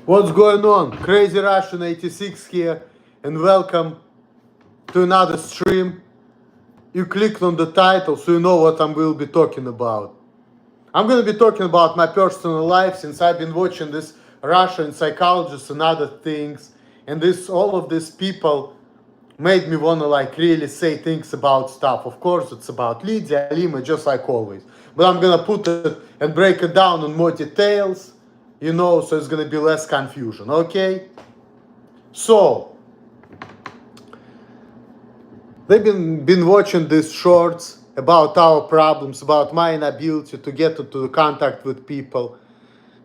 What's going on? Crazy Russian 86 here, and welcome to another stream. You clicked on the title, so you know what I will be talking about. I'm going to be talking about my personal life, since I've been watching this Russian psychologists and other things, and all of these people made me want to really say things about stuff. Of course, it's about Lydia, Lima, just like always. But I'm going to put it and break it down in more details, so it's going to be less confusion, okay? So, they've been watching these shorts about our problems, about my inability to get into contact with people,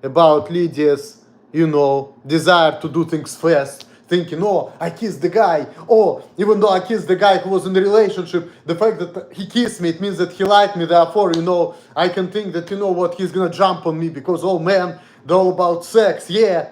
about Lydia's, desire to do things fast, thinking, oh, I kissed the guy. Oh, even though I kissed the guy who was in the relationship, the fact that he kissed me, it means that he liked me. Therefore, I can think that, what, he's gonna jump on me because, oh man, they're all about sex. Yeah.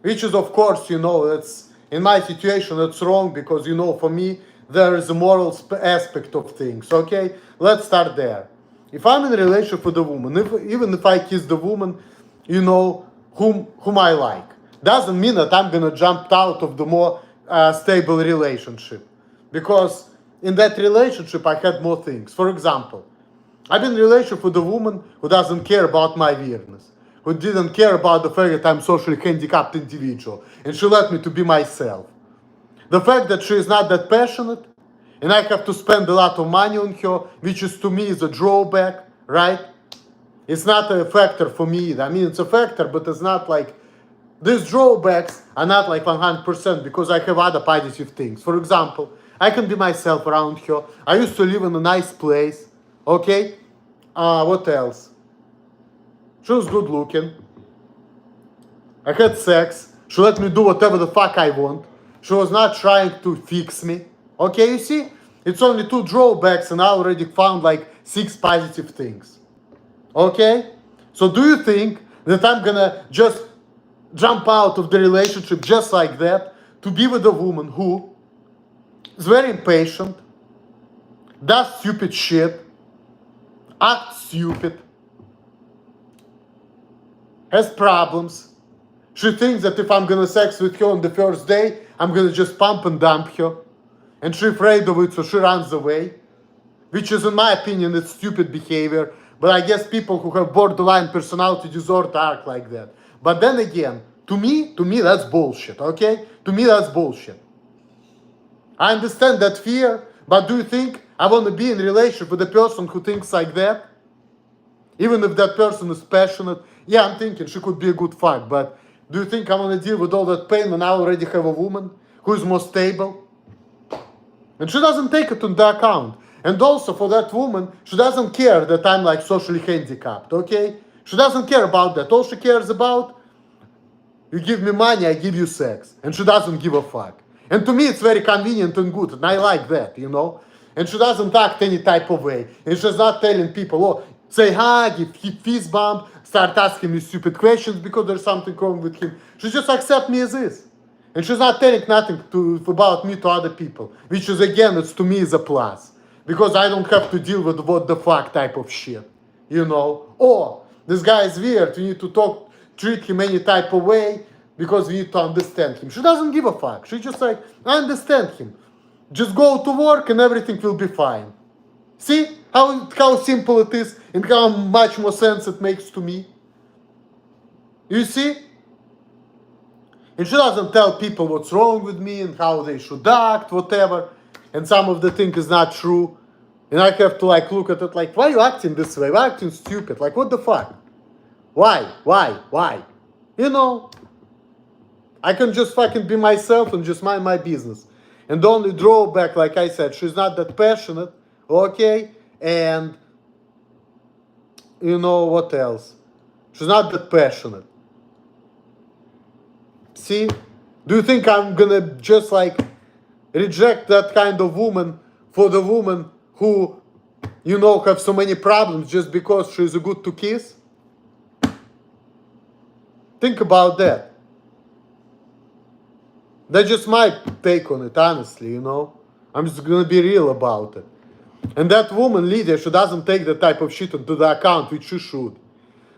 Which is, of course, that's, in my situation, that's wrong because, for me, there is a moral aspect of things. Okay, let's start there. If I'm in a relationship with a woman, even if I kiss the woman, whom I like, doesn't mean that I'm gonna jump out of the more stable relationship, because in that relationship I had more things. For example, I've been in a relationship with a woman who doesn't care about my weirdness, who didn't care about the fact that I'm socially handicapped individual, and she let me to be myself. The fact that she is not that passionate, and I have to spend a lot of money on her, which is to me is a drawback, right? It's not a factor for me either. I mean, it's a factor, but it's not like, these drawbacks are not like 100% because I have other positive things. For example, I can be myself around her. I used to live in a nice place, okay? What else? She was good looking. I had sex. She let me do whatever the fuck I want. She was not trying to fix me. Okay, you see? It's only 2 drawbacks and I already found like 6 positive things. Okay? So do you think that I'm gonna just jump out of the relationship just like that to be with a woman who is very impatient, does stupid shit, acts stupid, has problems? She thinks that if I'm gonna sex with her on the first day, I'm gonna just pump and dump her, and she's afraid of it, so she runs away, which is, in my opinion, it's stupid behavior. But I guess people who have borderline personality disorder act like that. But then again, to me, that's bullshit, okay? To me, that's bullshit. I understand that fear, but do you think I want to be in a relationship with a person who thinks like that? Even if that person is passionate, yeah, I'm thinking she could be a good fuck, but do you think I want to deal with all that pain when I already have a woman who is more stable? And she doesn't take it into account. And also for that woman, she doesn't care that I'm like socially handicapped, okay? She doesn't care about that. All she cares about, you give me money, I give you sex. And she doesn't give a fuck. And to me, it's very convenient and good. And I like that, And she doesn't act any type of way. And she's not telling people, oh, say hi, give fist bump, start asking me stupid questions because there's something wrong with him. She just accepts me as is. And she's not telling nothing about me to other people. Which is, again, it's to me is a plus. Because I don't have to deal with what the fuck type of shit. Oh, this guy is weird. We need to treat him any type of way because we need to understand him. She doesn't give a fuck. She just like, I understand him. Just go to work and everything will be fine. See how simple it is and how much more sense it makes to me? You see? And she doesn't tell people what's wrong with me and how they should act, whatever. And some of the thing is not true. And I have to look at it like, why are you acting this way? Why are you acting stupid? Like, what the fuck? Why? I can just fucking be myself and just mind my business. And the only drawback, like I said, she's not that passionate, okay? And, what else? She's not that passionate. See? Do you think I'm gonna just reject that kind of woman for the woman who, have so many problems just because she's good to kiss? Think about that. That's just my take on it, honestly, I'm just gonna be real about it. And that woman, Lydia, she doesn't take that type of shit into the account, which she should.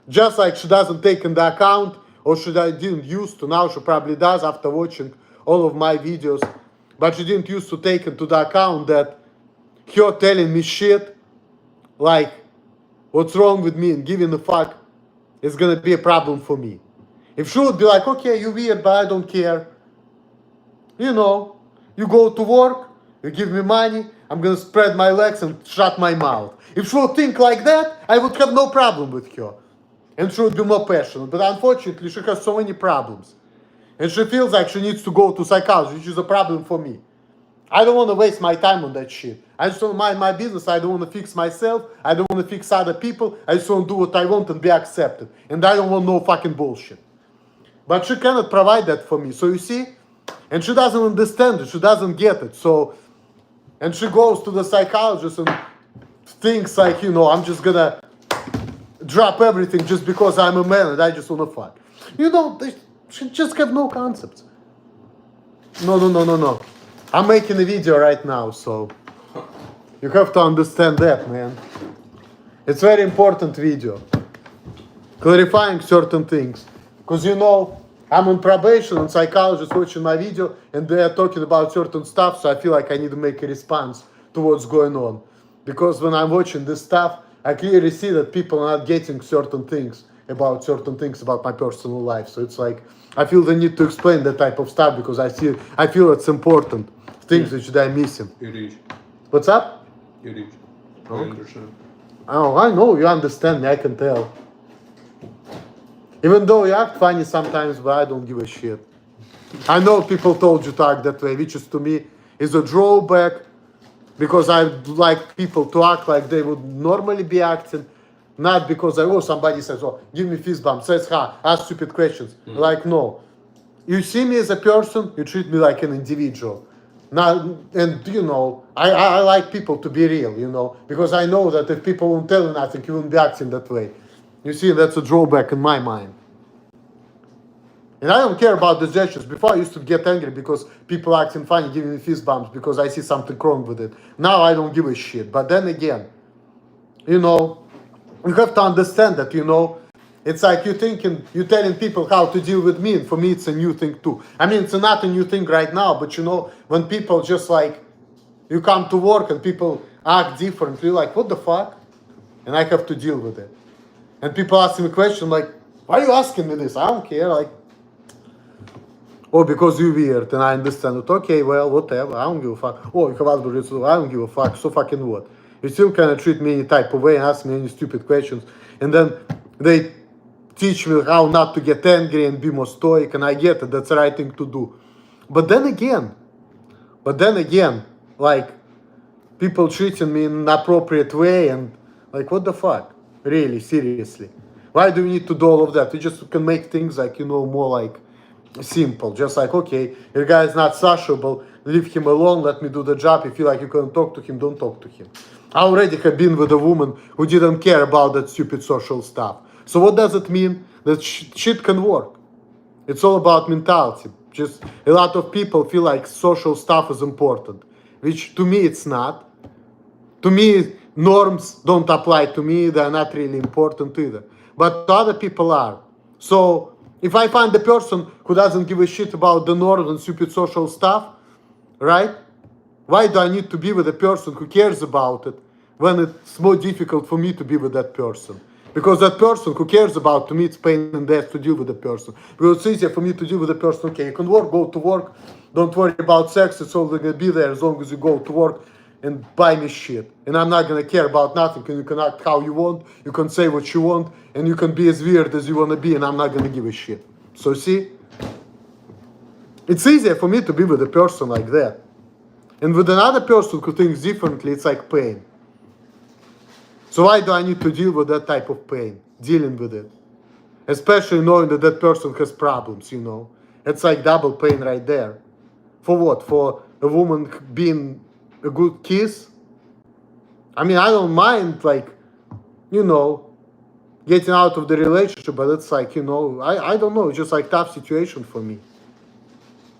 Just like she doesn't take into account or she didn't used to. Now she probably does after watching all of my videos, but she didn't used to take into the account that her telling me shit like what's wrong with me and giving a fuck is gonna be a problem for me. If she would be like, okay, you're weird, but I don't care. You know, you go to work, you give me money, I'm gonna spread my legs and shut my mouth. If she would think like that, I would have no problem with her. And she would be more passionate. But unfortunately, she has so many problems. And she feels like she needs to go to psychology, which is a problem for me. I don't want to waste my time on that shit. I just want to mind my business. I don't want to fix myself. I don't want to fix other people. I just want to do what I want and be accepted. And I don't want no fucking bullshit. But she cannot provide that for me. So you see? And she doesn't understand it. She doesn't get it. So, and she goes to the psychologist and thinks like, you know, I'm just gonna drop everything just because I'm a man and I just wanna fuck. You know, she just have no concepts. No. I'm making a video right now, so you have to understand that, man. It's very important video. Clarifying certain things. Because, you know, I'm on probation and psychologists watching my video and they are talking about certain stuff, so I feel like I need to make a response to what's going on. Because when I'm watching this stuff, I clearly see that people are not getting certain things about my personal life. So it's like, I feel the need to explain that type of stuff because I feel it's important. Things which they're missing. You reach. What's up? You reach. Okay. I understand. Oh, I know, you understand me, I can tell. Even though you act funny sometimes, but I don't give a shit. I know people told you to act that way, which is to me is a drawback because I like people to act like they would normally be acting, not because somebody says, oh, give me fist bump, says ask stupid questions. Like, no. You see me as a person, you treat me like an individual. Now, and you know, I like people to be real, you know, because I know that if people won't tell you nothing, you won't be acting that way. You see, that's a drawback in my mind. And I don't care about the gestures. Before I used to get angry because people acting funny, giving me fist bumps because I see something wrong with it. Now I don't give a shit. But then again, you know, you have to understand that, you know, it's like you're telling people how to deal with me, and for me it's a new thing too. I mean, it's not a new thing right now, but you know, when people just like, you come to work and people act differently, like, what the fuck? And I have to deal with it. And people ask me a question like, why are you asking me this? I don't care, like, oh, because you're weird, and I understand it. Okay, well, whatever, I don't give a fuck. Oh, you have asked me, I don't give a fuck, so fucking what? You still kind treat me any type of way and ask me any stupid questions, and then they teach me how not to get angry and be more stoic, and I get it, that's the right thing to do. But then again, like, people treating me in an appropriate way, and like, what the fuck? Really, seriously. Why do we need to do all of that? We just can make things like, you know, more like simple. Just like, okay, your guy is not sociable, leave him alone, let me do the job. If you feel like you can talk to him, don't talk to him. I already have been with a woman who didn't care about that stupid social stuff. So what does it mean? That shit can work. It's all about mentality. Just a lot of people feel like social stuff is important, which to me it's not. To me, norms don't apply to me. They're not really important either. But to other people are. So if I find a person who doesn't give a shit about the norms and stupid social stuff, right? Why do I need to be with a person who cares about it when it's more difficult for me to be with that person? Because that person who cares about, to me, it's pain in the ass to deal with the person. Because it's easier for me to deal with the person, okay, you can work, go to work, don't worry about sex, it's all gonna be there as long as you go to work and buy me shit. And I'm not gonna care about nothing, and you can act how you want, you can say what you want, and you can be as weird as you wanna be, and I'm not gonna give a shit. So see? It's easier for me to be with a person like that. And with another person who thinks differently, it's like pain. So why do I need to deal with that type of pain? Dealing with it. Especially knowing that that person has problems, you know. It's like double pain right there. For what? For a woman being a good kiss? I mean, I don't mind, like, you know, getting out of the relationship, but it's like, you know, I don't know, it's just like tough situation for me.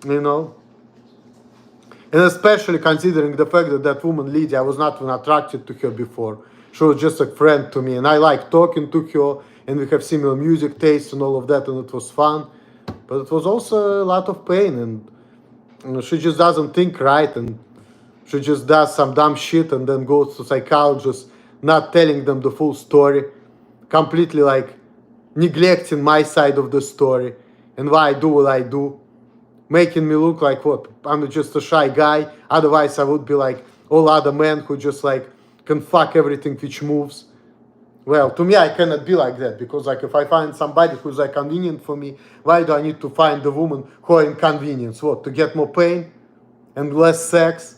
You know? And especially considering the fact that that woman, Lydia, I was not even attracted to her before. She was just a friend to me, and I like talking to her, and we have similar music tastes and all of that, and it was fun. But it was also a lot of pain, and she just doesn't think right, and she just does some dumb shit and then goes to psychologists, not telling them the full story, completely like neglecting my side of the story and why I do what I do, making me look like what? I'm just a shy guy. Otherwise, I would be like all other men who just like can fuck everything which moves. Well, to me, I cannot be like that, because like if I find somebody who's like convenient for me, why do I need to find the woman who are inconvenience? What, to get more pain and less sex?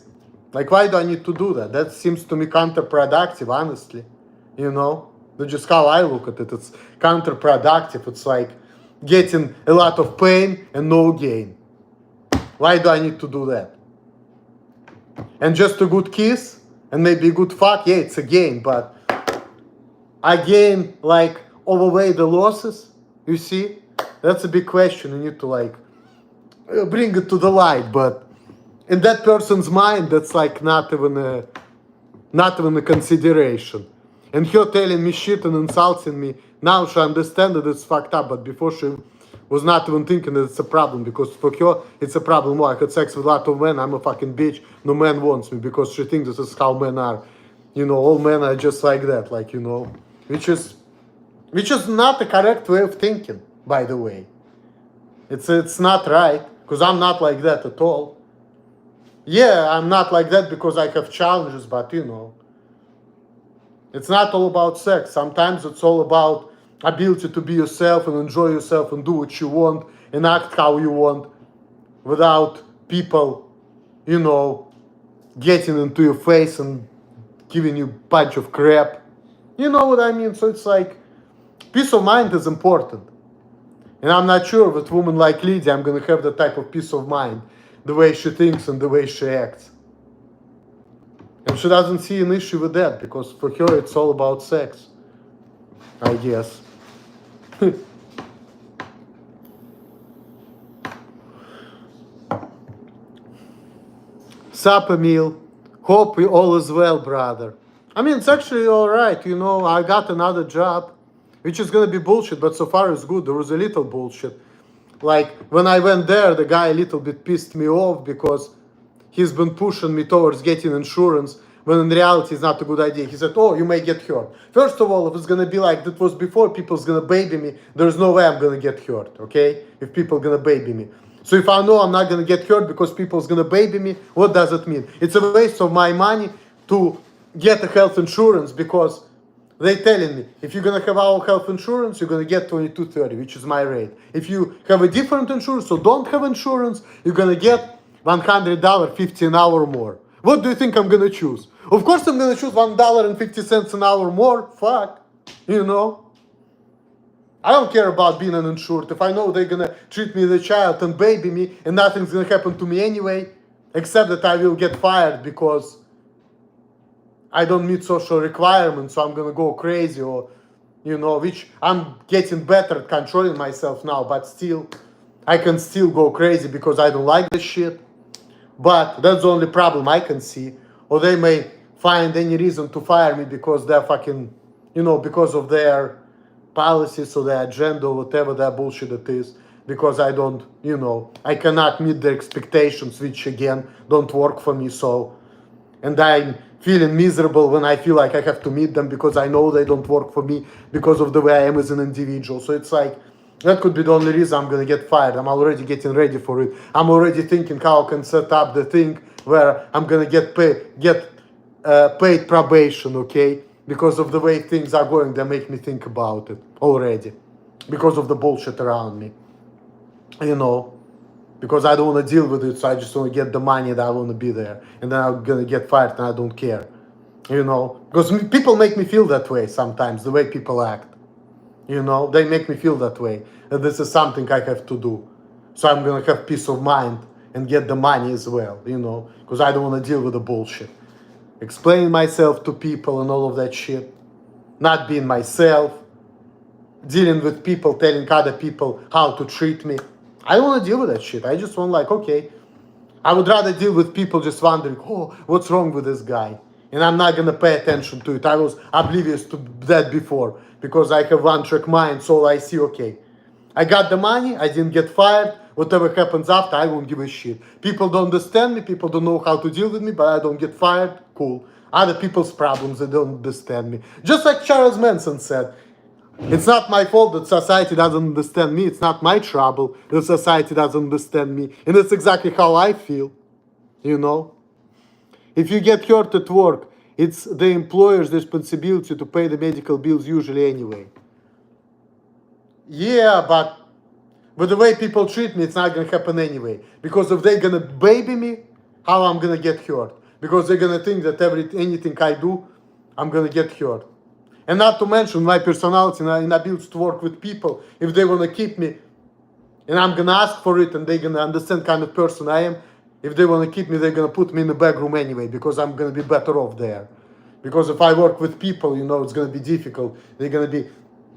Like, why do I need to do that? That seems to me counterproductive, honestly. You know, that's just how I look at it. It's counterproductive. It's like getting a lot of pain and no gain. Why do I need to do that? And just a good kiss and maybe a good fuck, yeah, it's a gain, but I gain like overweigh the losses, you see? That's a big question. You need to like bring it to the light, but in that person's mind, that's like not even a consideration. And her telling me shit and insulting me, now she understands that it's fucked up, but before she was not even thinking that it's a problem, because for her, it's a problem. Oh, I had sex with a lot of men, I'm a fucking bitch, no man wants me, because she thinks this is how men are. You know, all men are just like that, like, you know, which is not the correct way of thinking, by the way. It's not right, because I'm not like that at all. Yeah, I'm not like that because I have challenges, but you know, it's not all about sex. Sometimes it's all about ability to be yourself and enjoy yourself and do what you want and act how you want without people, you know, getting into your face and giving you a bunch of crap. You know what I mean? So it's like, peace of mind is important. And I'm not sure with women like Lydia, I'm going to have that type of peace of mind, the way she thinks and the way she acts. And she doesn't see an issue with that, because for her it's all about sex, I guess. Sup, Emil. Hope we all is well, brother. I mean, it's actually alright, you know, I got another job, which is gonna be bullshit, but so far it's good. There was a little bullshit. Like, when I went there, the guy a little bit pissed me off because he's been pushing me towards getting insurance, when in reality it's not a good idea. He said, oh, you may get hurt. First of all, if it's gonna be like that was before, people's gonna baby me, there's no way I'm gonna get hurt, okay? If people gonna baby me. So if I know I'm not gonna get hurt because people's gonna baby me, what does it mean? It's a waste of my money to get a health insurance, because they telling me, if you're gonna have our health insurance, you're gonna get $22.30, which is my rate. If you have a different insurance or don't have insurance, you're gonna get $100, 50 an hour more. What do you think I'm gonna choose? Of course I'm gonna choose $1.50 an hour more. Fuck, you know. I don't care about being uninsured. If I know they're gonna treat me as a child and baby me and nothing's gonna happen to me anyway, except that I will get fired because I don't meet social requirements, so I'm gonna go crazy, or, you know, which I'm getting better at controlling myself now, but still, I can still go crazy because I don't like this shit. But that's the only problem I can see. Or they may find any reason to fire me because they're fucking, you know, because of their policies or their agenda or whatever that bullshit it is. Because I don't, you know, I cannot meet their expectations, which again, don't work for me, so. And I'm feeling miserable when I feel like I have to meet them because I know they don't work for me because of the way I am as an individual. So it's like, that could be the only reason I'm gonna get fired. I'm already getting ready for it. I'm already thinking how I can set up the thing where I'm gonna get paid probation, okay? Because of the way things are going, they make me think about it already. Because of the bullshit around me, you know? Because I don't want to deal with it, so I just want to get the money that I want to be there. And then I'm gonna get fired and I don't care, you know? Because people make me feel that way sometimes, the way people act. You know, they make me feel that way. And this is something I have to do. So I'm going to have peace of mind and get the money as well, you know, because I don't want to deal with the bullshit. Explaining myself to people and all of that shit. Not being myself. Dealing with people, telling other people how to treat me. I don't want to deal with that shit. I just want, like, okay. I would rather deal with people just wondering, oh, what's wrong with this guy? and I'm not gonna pay attention to it. I was oblivious to that before because I have one-track mind, so I see, okay, I got the money, I didn't get fired, whatever happens after, I won't give a shit. People don't understand me, people don't know how to deal with me, but I don't get fired, cool. Other people's problems, they don't understand me. Just like Charles Manson said, it's not my fault that society doesn't understand me, it's not my trouble that society doesn't understand me. And that's exactly how I feel, you know? If you get hurt at work, it's the employer's responsibility to pay the medical bills usually anyway. Yeah, but with the way people treat me, it's not gonna happen anyway. Because if they're gonna baby me, how I'm gonna get hurt? Because they're gonna think that anything I do, I'm gonna get hurt. And not to mention my personality and inability to work with people. If they wanna keep me, and I'm gonna ask for it, and they're gonna understand kind of person I am, if they wanna keep me, they're gonna put me in the back room anyway, because I'm gonna be better off there. Because if I work with people, it's gonna be difficult. They're gonna be,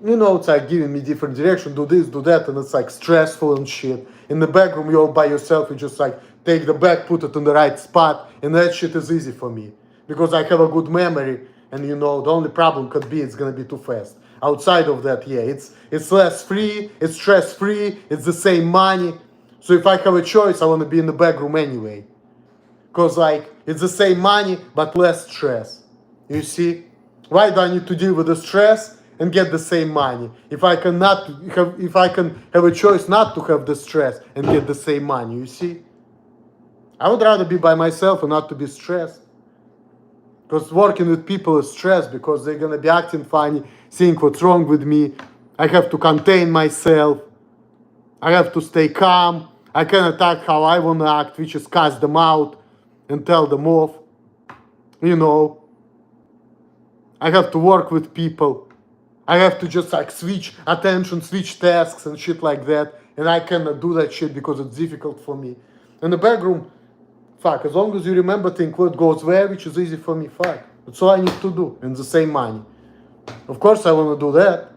it's like giving me different direction, do this, do that, and it's like stressful and shit. In the back room, you're all by yourself, you just like take the bag, put it in the right spot, and that shit is easy for me. Because I have a good memory, and the only problem could be it's gonna be too fast. Outside of that, yeah, it's less free, it's stress free, it's the same money. So if I have a choice, I wanna be in the back room anyway. Because it's the same money, but less stress. You see? Why do I need to deal with the stress and get the same money? If I can have a choice not to have the stress and get the same money, you see? I would rather be by myself and not to be stressed. Because working with people is stress, because they're gonna be acting funny, seeing what's wrong with me. I have to contain myself. I have to stay calm. I can attack how I wanna act, which is cast them out and tell them off. I have to work with people. I have to just switch attention, switch tasks and shit like that. And I cannot do that shit because it's difficult for me. In the back room, fuck, as long as you remember things, what goes where, which is easy for me, fuck. That's all I need to do, and the same money. Of course I want to do that.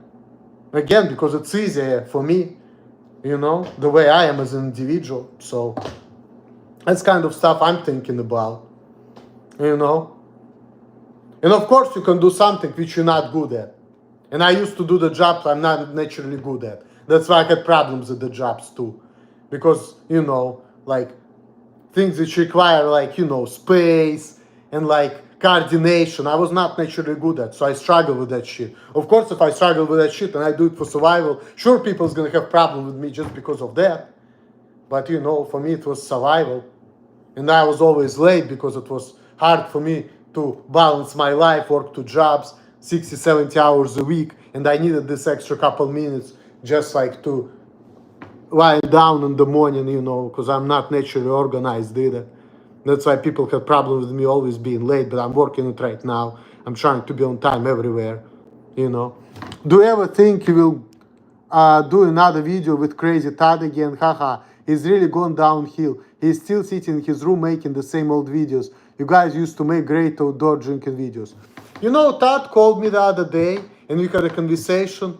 Again, because it's easier for me, the way I am as an individual. So that's kind of stuff I'm thinking about, And of course you can do something which you're not good at. And I used to do the jobs I'm not naturally good at. That's why I had problems with the jobs too. Because, things which require space and coordination, I was not naturally good at. So I struggle with that shit. Of course, if I struggle with that shit and I do it for survival, sure, people's gonna have problems with me just because of that. But for me it was survival. And I was always late because it was hard for me to balance my life, work 2 jobs, 60, 70 hours a week. And I needed this extra couple minutes just to lie down in the morning, because I'm not naturally organized either. That's why people have problems with me always being late, but I'm working it right now. I'm trying to be on time everywhere, Do you ever think you will do another video with Crazy Todd again? Haha, he's really gone downhill. He's still sitting in his room making the same old videos. You guys used to make great outdoor drinking videos. Todd called me the other day and we had a conversation.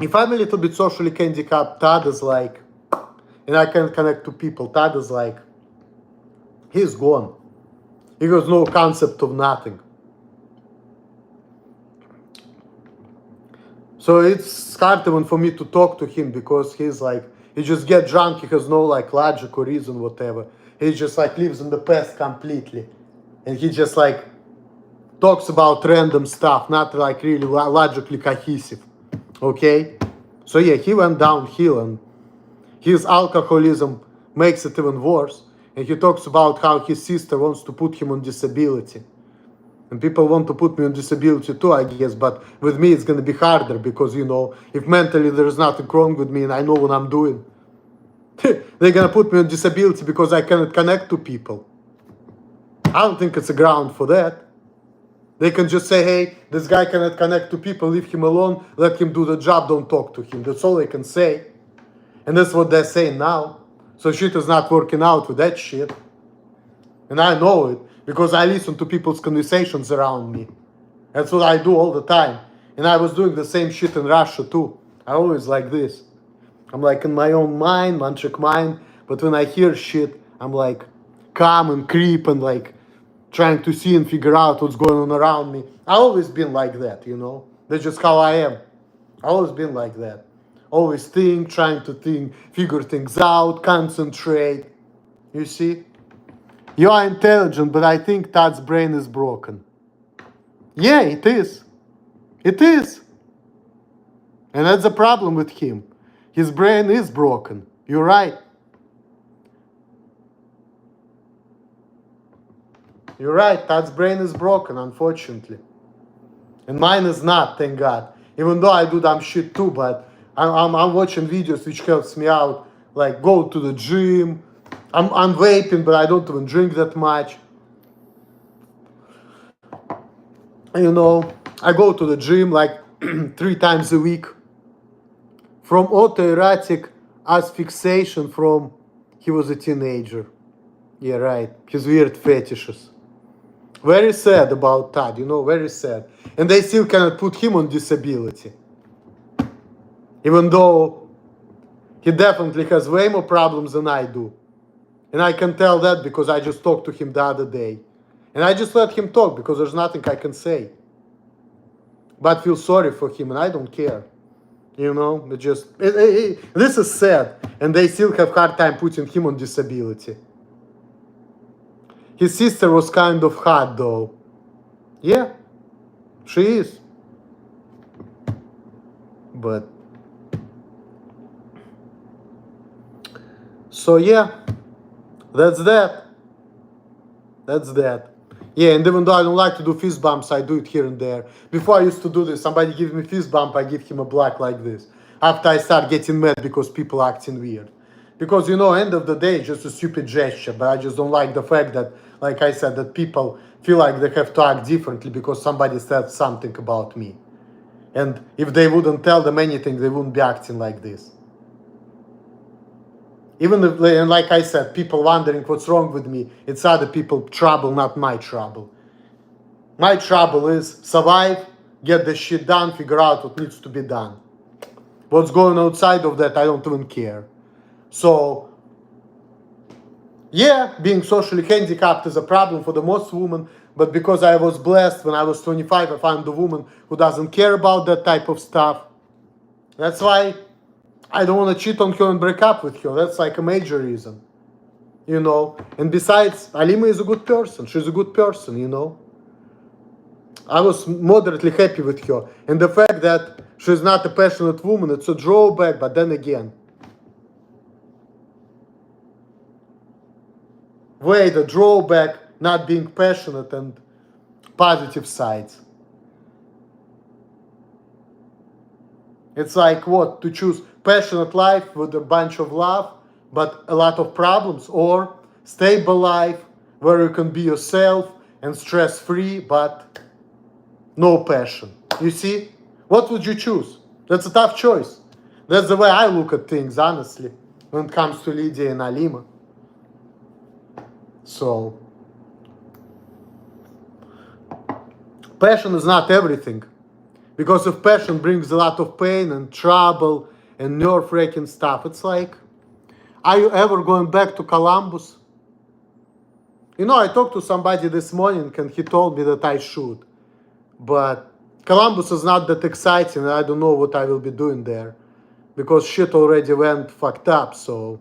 If I'm a little bit socially handicapped, Todd is and I can't connect to people, Todd is he's gone. He has no concept of nothing. So it's hard even for me to talk to him because he's he just get drunk, he has no logic or reason, whatever. He just lives in the past completely. And he just talks about random stuff, not really logically cohesive. Okay? So yeah, he went downhill and his alcoholism makes it even worse. And he talks about how his sister wants to put him on disability. And people want to put me on disability too, I guess. But with me, it's going to be harder because, if mentally there's nothing wrong with me and I know what I'm doing, they're going to put me on disability because I cannot connect to people. I don't think it's a ground for that. They can just say, hey, this guy cannot connect to people, leave him alone, let him do the job, don't talk to him. That's all they can say. And that's what they're saying now. So shit is not working out with that shit. And I know it because I listen to people's conversations around me. That's what I do all the time. And I was doing the same shit in Russia too. I always like this. I'm in my own mind, one-track mind. But when I hear shit, I'm calm and creep and trying to see and figure out what's going on around me. I've always been like that, you know. That's just how I am. I've always been like that. Always think, trying to think, figure things out, concentrate. You see? You are intelligent, but I think Todd's brain is broken. Yeah, it is. It is. And that's the problem with him. His brain is broken. You're right. You're right. Todd's brain is broken, unfortunately. And mine is not, thank God. Even though I do dumb shit too, but I'm watching videos which helps me out. Like go to the gym. I'm vaping, but I don't even drink that much. You know, I go to the gym like 3 times a week. From autoerotic asphyxiation from he was a teenager. Yeah, right. His weird fetishes. Very sad about Todd, you know, very sad. And they still cannot put him on disability. Even though he definitely has way more problems than I do. And I can tell that because I just talked to him the other day. And I just let him talk because there's nothing I can say. But feel sorry for him and I don't care. You know, this is sad. And they still have hard time putting him on disability. His sister was kind of hot though. Yeah, she is. But so yeah, that's that. That's that. Yeah, and even though I don't like to do fist bumps, I do it here and there. Before I used to do this, somebody gives me fist bump, I give him a black like this. After I start getting mad because people acting weird. Because, you know, end of the day, it's just a stupid gesture. But I just don't like the fact that, like I said, that people feel like they have to act differently because somebody said something about me. And if they wouldn't tell them anything, they wouldn't be acting like this. Even if, and like I said, people wondering what's wrong with me, it's other people's trouble, not my trouble. My trouble is survive, get the shit done, figure out what needs to be done. What's going outside of that, I don't even care. So, yeah, being socially handicapped is a problem for the most women, but because I was blessed when I was 25, I found a woman who doesn't care about that type of stuff. That's why I don't want to cheat on her and break up with her. That's like a major reason, you know. And besides, Alima is a good person. She's a good person, you know. I was moderately happy with her. And the fact that she's not a passionate woman, it's a drawback, but then again, weigh the drawback, not being passionate, and positive sides. It's like what? To choose passionate life with a bunch of love, but a lot of problems, or stable life where you can be yourself and stress-free, but no passion. You see? What would you choose? That's a tough choice. That's the way I look at things, honestly, when it comes to Lydia and Alima. So, passion is not everything. Because if passion brings a lot of pain and trouble and nerve-wracking stuff, it's like, are you ever going back to Columbus? You know, I talked to somebody this morning and he told me that I should. But Columbus is not that exciting and I don't know what I will be doing there. Because shit already went fucked up, so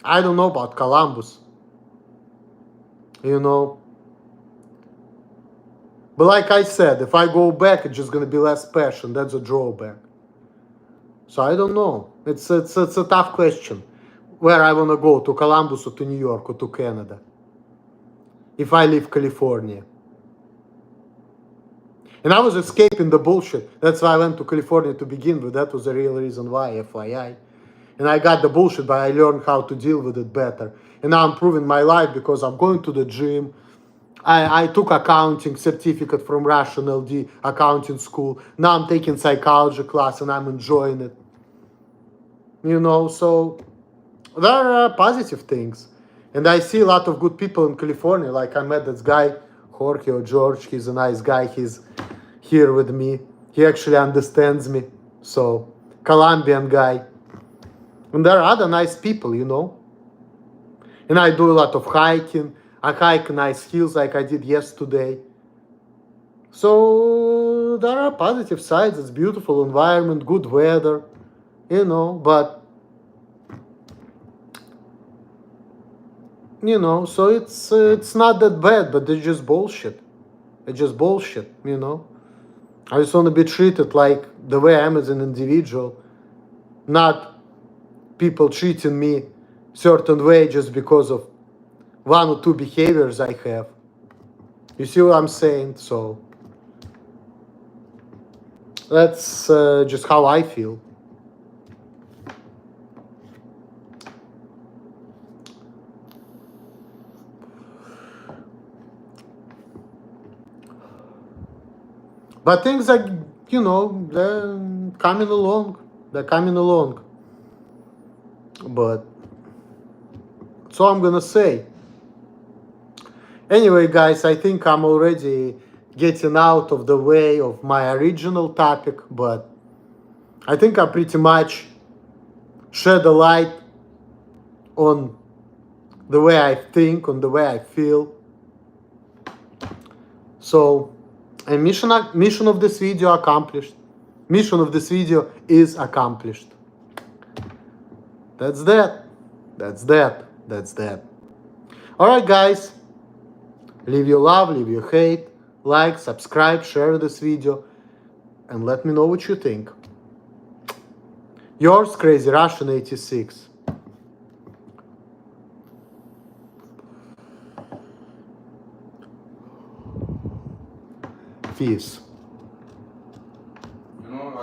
I don't know about Columbus. You know? But like I said, if I go back, it's just going to be less passion. That's a drawback. So I don't know. It's a tough question. Where I want to go, to Columbus or to New York or to Canada. If I leave California. And I was escaping the bullshit. That's why I went to California to begin with. That was the real reason why, FYI. And I got the bullshit, but I learned how to deal with it better. And now I'm improving my life because I'm going to the gym. I took accounting certificate from Russian LD accounting school. Now I'm taking psychology class and I'm enjoying it. You know, so there are positive things. And I see a lot of good people in California. Like I met this guy, Jorge or George. He's a nice guy. He's here with me. He actually understands me. So, Colombian guy. And there are other nice people, you know. And I do a lot of hiking. I hike nice hills like I did yesterday. So there are positive sides. It's beautiful environment, good weather, but so it's not that bad, but it's just bullshit. It's just bullshit. I just want to be treated like the way I am as an individual, not people treating me certain way just because of one or two behaviors I have. You see what I'm saying? So that's just how I feel. But things are, they're coming along. They're coming along. But that's all I'm gonna say. Anyway, guys, I think I'm already getting out of the way of my original topic, but I think I pretty much shed a light on the way I think, on the way I feel. So, and mission of this video accomplished. Mission of this video is accomplished. That's that. That's that. That's that. Alright, guys. Leave your love, leave your hate, like, subscribe, share this video, and let me know what you think. Yours, Crazy Russian 86. Peace.